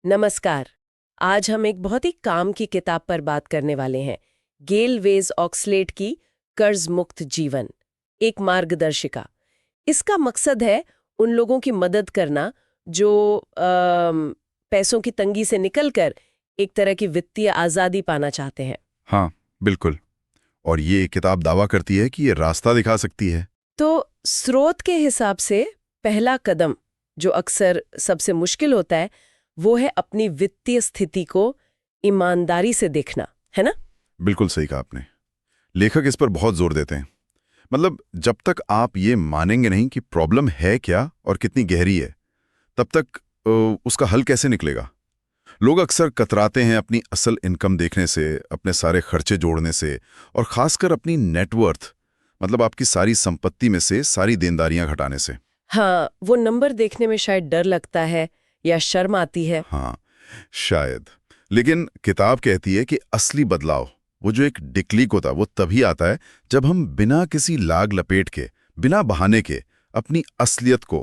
नमस्कार। आज हम एक बहुत ही काम की किताब पर बात करने वाले हैं। गेल वेज ऑक्सलेट की कर्ज मुक्त जीवन, एक मार्गदर्शिका। इसका मकसद है उन लोगों की मदद करना जो पैसों की तंगी से निकलकर एक तरह की वित्तीय आज़ादी पाना चाहते हैं। हाँ, बिल्कुल। और ये किताब दावा करती है कि ये रास्ता दिखा सकती है। तो स्रोत के हिसाब से पहला कदम, जो अक्सर सबसे मुश्किल होता है, वो है अपनी वित्तीय स्थिति को ईमानदारी से देखना, है ना? बिल्कुल सही कहा आपने। लेखक इस पर बहुत जोर देते हैं। मतलब जब तक आप ये मानेंगे नहीं कि प्रॉब्लम है क्या और कितनी गहरी है, तब तक उसका हल कैसे निकलेगा। लोग अक्सर कतराते हैं अपनी असल इनकम देखने से, अपने सारे खर्चे जोड़ने से, और खासकर अपनी नेटवर्थ, मतलब आपकी सारी संपत्ति में से सारी देनदारियां घटाने से। हाँ, वो नंबर देखने में शायद डर लगता है या शर्म आती है। हाँ, शायद। लेकिन किताब कहती है कि असली बदलाव, वो जो एक डिक्लिक होता है, वो तभी आता है जब हम बिना किसी लाग लपेट के, बिना बहाने के अपनी असलियत को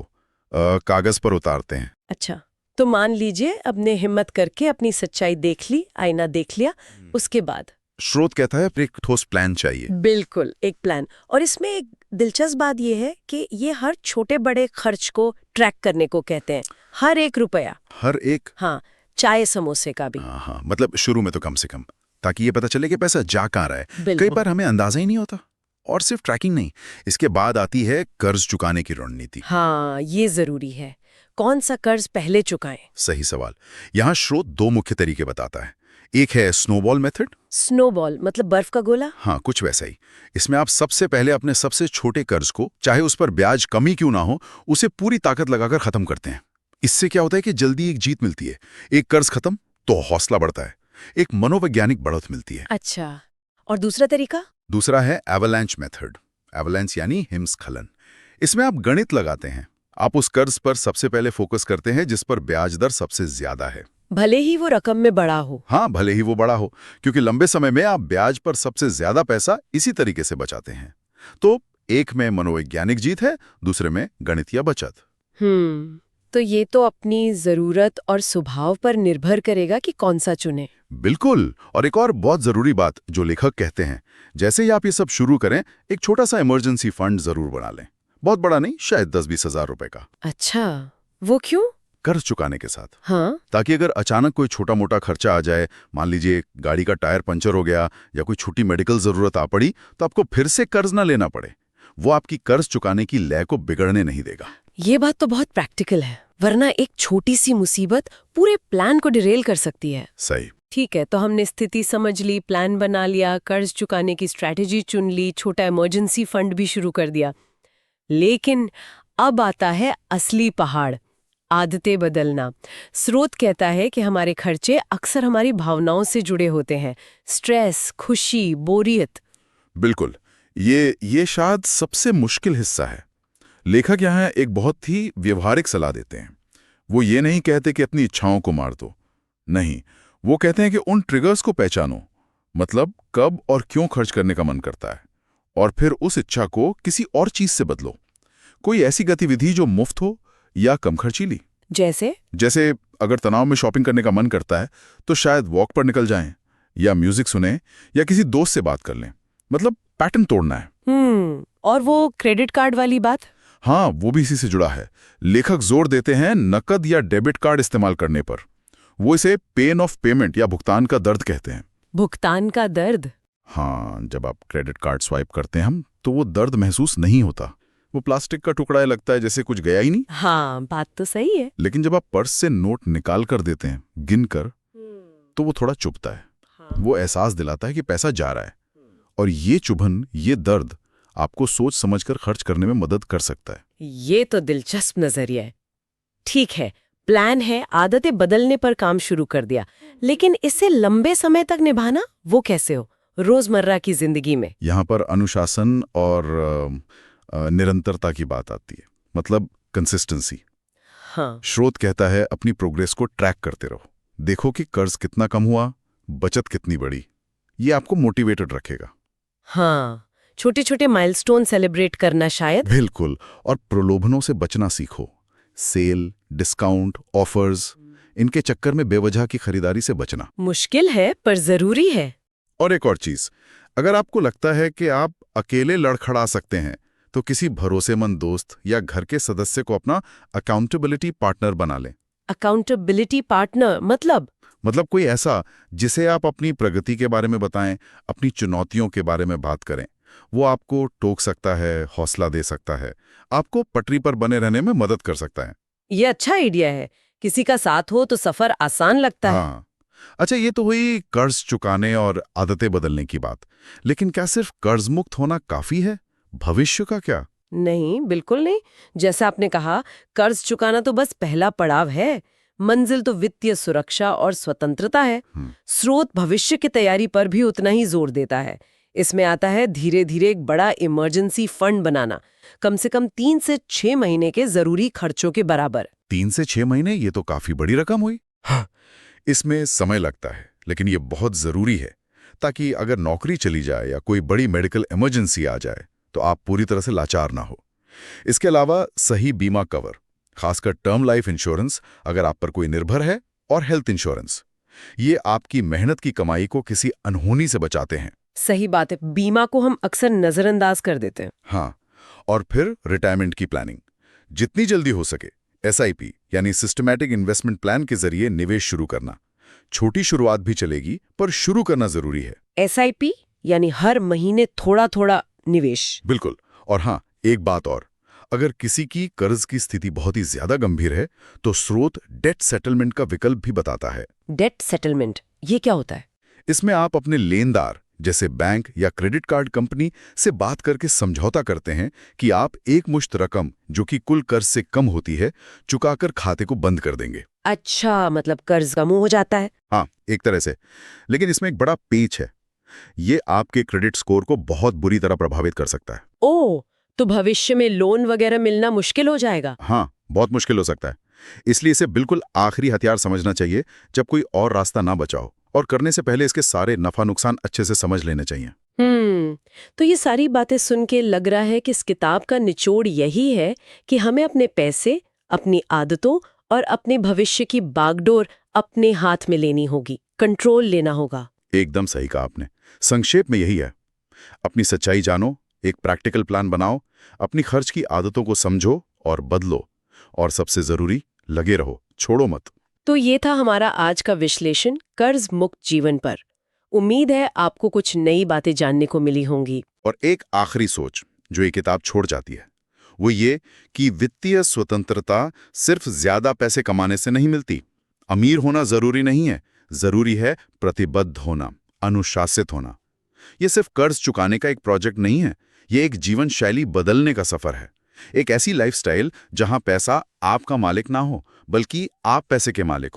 कागज पर उतारते हैं। अच्छा, तो मान लीजिए अपने हिम्मत करके अपनी सच्चाई देख ली, आईना देख लिया, उसके बाद? स्रोत कहता है एक ठोस प्लान चाहिए। बिल्कुल, एक प्लान। और इसमें एक दिलचस्प बात यह है कि ये हर छोटे बड़े खर्च को ट्रैक करने को कहते हैं। हर एक रुपया। हर एक। हाँ, चाय समोसे का भी। हाँ, मतलब शुरू में तो कम से कम, ताकि ये पता चले कि पैसा जा कहाँ रहा है। कई बिल्कुल। बार हमें अंदाजा ही नहीं होता। और सिर्फ ट्रैकिंग नहीं, इसके बाद आती है कर्ज चुकाने की रणनीति। हाँ, ये जरूरी है। कौन सा कर्ज पहले चुकाएं? सही सवाल। यहाँ स्रोत दो मुख्य तरीके बताता है। एक है स्नोबॉल मेथड। स्नोबॉल मतलब बर्फ का गोला? हाँ, कुछ वैसा ही। इसमें आप सबसे पहले अपने सबसे छोटे कर्ज को, चाहे उस पर ब्याज कम ही क्यों ना हो, उसे पूरी ताकत लगाकर खत्म करते हैं। इससे क्या होता है कि जल्दी एक जीत मिलती है। एक कर्ज खत्म तो हौसला बढ़ता है, एक मनोवैज्ञानिक बढ़त मिलती है। अच्छा, और दूसरा तरीका? दूसरा है एवलांच मेथड। एवलांच यानी हिमस्खलन। इसमें आप गणित लगाते हैं। आप उस कर्ज पर सबसे पहले फोकस करते हैं जिस पर ब्याज दर सबसे ज्यादा है। भले ही वो रकम में बड़ा हो। हाँ, भले ही वो बड़ा हो, क्योंकि लंबे समय में आप ब्याज पर सबसे ज्यादा पैसा इसी तरीके से बचाते हैं। तो एक में मनोवैज्ञानिक जीत है, दूसरे में गणितीय बचत। तो ये तो अपनी जरूरत और स्वभाव पर निर्भर करेगा कि कौन सा चुने। बिल्कुल। और एक और बहुत जरूरी बात जो लेखक कहते हैं, जैसे ही आप ये सब शुरू करें, एक छोटा सा इमरजेंसी फंड जरूर बना लें। बहुत बड़ा नहीं, शायद 10-20 हजार रुपए का। अच्छा, वो क्यों? कर्ज चुकाने के साथ। हाँ। ताकि अगर अचानक कोई छोटा मोटा खर्चा आ जाए, मान लीजिए गाड़ी का टायर पंचर हो गया या कोई छोटी मेडिकल जरूरत आ पड़ी, तो आपको फिर से कर्ज ना लेना पड़े। वो आपकी कर्ज चुकाने की लय को बिगड़ने नहीं देगा। ये बात तो बहुत प्रैक्टिकल है, वरना एक छोटी सी मुसीबत पूरे प्लान को डिरेल कर सकती है। सही। ठीक है, तो हमने स्थिति समझ ली, प्लान बना लिया, कर्ज चुकाने की स्ट्रैटेजी चुन ली, छोटा इमरजेंसी फंड भी शुरू कर दिया। लेकिन अब आता है असली पहाड़, आदतें बदलना। स्रोत कहता है कि हमारे खर्चे अक्सर हमारी भावनाओं से जुड़े होते हैं। स्ट्रेस, खुशी, बोरियत। बिल्कुल। ये शायद सबसे मुश्किल हिस्सा है। लेखक यहाँ एक बहुत ही व्यवहारिक सलाह देते हैं। वो ये नहीं कहते कि अपनी इच्छाओं को मार दो। नहीं, वो कहते हैं कि उन ट्रिगर्स को पहचानो, मतलब कब और क्यों खर्च करने का मन करता है, और फिर उस इच्छा को किसी और चीज से बदलो। कोई ऐसी गतिविधि जो मुफ्त हो या कम खर्चीली। जैसे अगर तनाव में शॉपिंग करने का मन करता है, तो शायद वॉक पर निकल जाएं, या म्यूजिक सुने, या किसी दोस्त से बात कर लें। मतलब पैटर्न तोड़ना है। और वो क्रेडिट कार्ड वाली बात? हाँ, वो भी इसी से जुड़ा है। लेखक जोर देते हैं नकद या डेबिट कार्ड इस्तेमाल करने पर। वो इसे पेन ऑफ पेमेंट या भुगतान का दर्द कहते हैं। भुगतान का दर्द? हाँ, जब आप क्रेडिट कार्ड स्वाइप करते हैं हम, तो वो दर्द महसूस नहीं होता। वो प्लास्टिक का टुकड़ा लगता है, जैसे कुछ गया ही नहीं। हाँ, बात तो सही है। लेकिन जब आप पर्स से नोट निकाल कर देते हैं, गिन कर, तो वो थोड़ा चुभता है। वो एहसास दिलाता है कि पैसा जा रहा है। और ये चुभन, ये दर्द आपको सोच समझकर खर्च करने में मदद कर सकता है। ये तो दिलचस्प नजरिया है। ठीक है, प्लान है, आदतें बदलने पर काम शुरू कर दिया, लेकिन इसे लंबे समय तक निभाना, वो कैसे हो रोजमर्रा की जिंदगी में? यहाँ पर अनुशासन और निरंतरता की बात आती है, मतलब कंसिस्टेंसी। हाँ। स्रोत कहता है अपनी प्रोग्रेस को ट्रैक करते रहो। देखो कि कर्ज कितना कम हुआ, बचत कितनी बढ़ी। ये आपको मोटिवेटेड रखेगा। हाँ, छोटे छोटे माइलस्टोन सेलिब्रेट करना शायद। बिल्कुल। और प्रलोभनों से बचना सीखो। सेल, डिस्काउंट, ऑफर्स, इनके चक्कर में बेवजह की खरीदारी से बचना। मुश्किल है पर जरूरी है। और एक और चीज, अगर आपको लगता है कि आप अकेले लड़खड़ा सकते हैं तो किसी भरोसेमंद दोस्त या घर के सदस्य को अपना अकाउंटेबिलिटी पार्टनर बना लें। अकाउंटेबिलिटी पार्टनर मतलब कोई ऐसा जिसे आप अपनी प्रगति के बारे में बताएं, अपनी चुनौतियों के बारे में बात करें। वो आपको टोक सकता है, हौसला दे सकता है, आपको पटरी पर बने रहने में मदद कर सकता है। ये अच्छा आइडिया है। किसी का साथ हो तो सफर आसान लगता है। हाँ। अच्छा, ये तो हुई कर्ज चुकाने और आदतें बदलने की बात। लेकिन क्या सिर्फ कर्ज मुक्त होना काफी है? भविष्य का क्या? नहीं, बिल्कुल नहीं। जैसा आपने कहा, कर्ज चुकाना तो बस पहला पड़ाव है। मंजिल तो वित्तीय सुरक्षा और स्वतंत्रता है। स्रोत भविष्य की तैयारी पर भी उतना ही जोर देता है। इसमें आता है धीरे धीरे एक बड़ा इमरजेंसी फंड बनाना, कम से कम 3 से 6 महीने के जरूरी खर्चों के बराबर। 3 से 6 महीने, ये तो काफी बड़ी रकम हुई। हाँ, इसमें समय लगता है, लेकिन ये बहुत जरूरी है ताकि अगर नौकरी चली जाए या कोई बड़ी मेडिकल इमरजेंसी आ जाए तो आप पूरी तरह से लाचार ना हो। इसके अलावा सही बीमा कवर, खासकर टर्म लाइफ इंश्योरेंस अगर आप पर कोई निर्भर है, और हेल्थ इंश्योरेंस, ये आपकी मेहनत की कमाई को किसी अनहोनी से बचाते हैं। सही बात है, बीमा को हम अक्सर नजरअंदाज कर देते हैं। हाँ, और फिर रिटायरमेंट की प्लानिंग। जितनी जल्दी हो सके एसआईपी यानी सिस्टमैटिक इन्वेस्टमेंट प्लान के जरिए निवेश शुरू करना। छोटी शुरुआत भी चलेगी, पर शुरू करना जरूरी है। एसआईपी यानी हर महीने थोड़ा थोड़ा निवेश। बिल्कुल। और हाँ, एक बात और, अगर किसी की कर्ज की स्थिति बहुत ही ज्यादा गंभीर है तो स्रोत डेट सेटलमेंट का विकल्प भी बताता है। डेट सेटलमेंट, ये क्या होता है? इसमें आप अपने लेनदार जैसे बैंक या क्रेडिट कार्ड कंपनी से बात करके समझौता करते हैं कि आप एक मुश्त रकम, जो कि कुल कर्ज से कम होती है, चुकाकर खाते को बंद कर देंगे। अच्छा, मतलब कर्ज कम हो जाता है। हाँ, एक तरह से। लेकिन इसमें एक बड़ा पेच है, ये आपके क्रेडिट स्कोर को बहुत बुरी तरह प्रभावित कर सकता है। ओह, तो भविष्य में लोन वगैरह मिलना मुश्किल हो जाएगा। हाँ, बहुत मुश्किल हो सकता है। इसलिए इसे बिल्कुल आखिरी हथियार समझना चाहिए जब कोई और रास्ता ना बचाओ, और करने से पहले इसके सारे नफा नुकसान अच्छे से समझ लेने चाहिए। तो ये सारी बातें सुन के लग रहा है कि इस किताब का निचोड़ यही है कि हमें अपने पैसे, अपनी आदतों और अपने भविष्य की बागडोर अपने हाथ में लेनी होगी, कंट्रोल लेना होगा। एकदम सही कहा आपने। संक्षेप में यही है, अपनी सच्चाई जानो, एक प्रैक्टिकल प्लान बनाओ, अपनी खर्च की आदतों को समझो और बदलो, और सबसे जरूरी, लगे रहो, छोड़ो मत। तो ये था हमारा आज का विश्लेषण कर्ज मुक्त जीवन पर। उम्मीद है आपको कुछ नई बातें जानने को मिली होंगी। और एक आखिरी सोच जो ये किताब छोड़ जाती है, वो ये कि वित्तीय स्वतंत्रता सिर्फ ज्यादा पैसे कमाने से नहीं मिलती। अमीर होना जरूरी नहीं है, जरूरी है प्रतिबद्ध होना, अनुशासित होना। ये सिर्फ कर्ज चुकाने का एक प्रोजेक्ट नहीं है, ये एक जीवन शैली बदलने का सफर है। एक ऐसी लाइफस्टाइल जहां पैसा आपका मालिक ना हो, बल्कि आप पैसे के मालिक हो।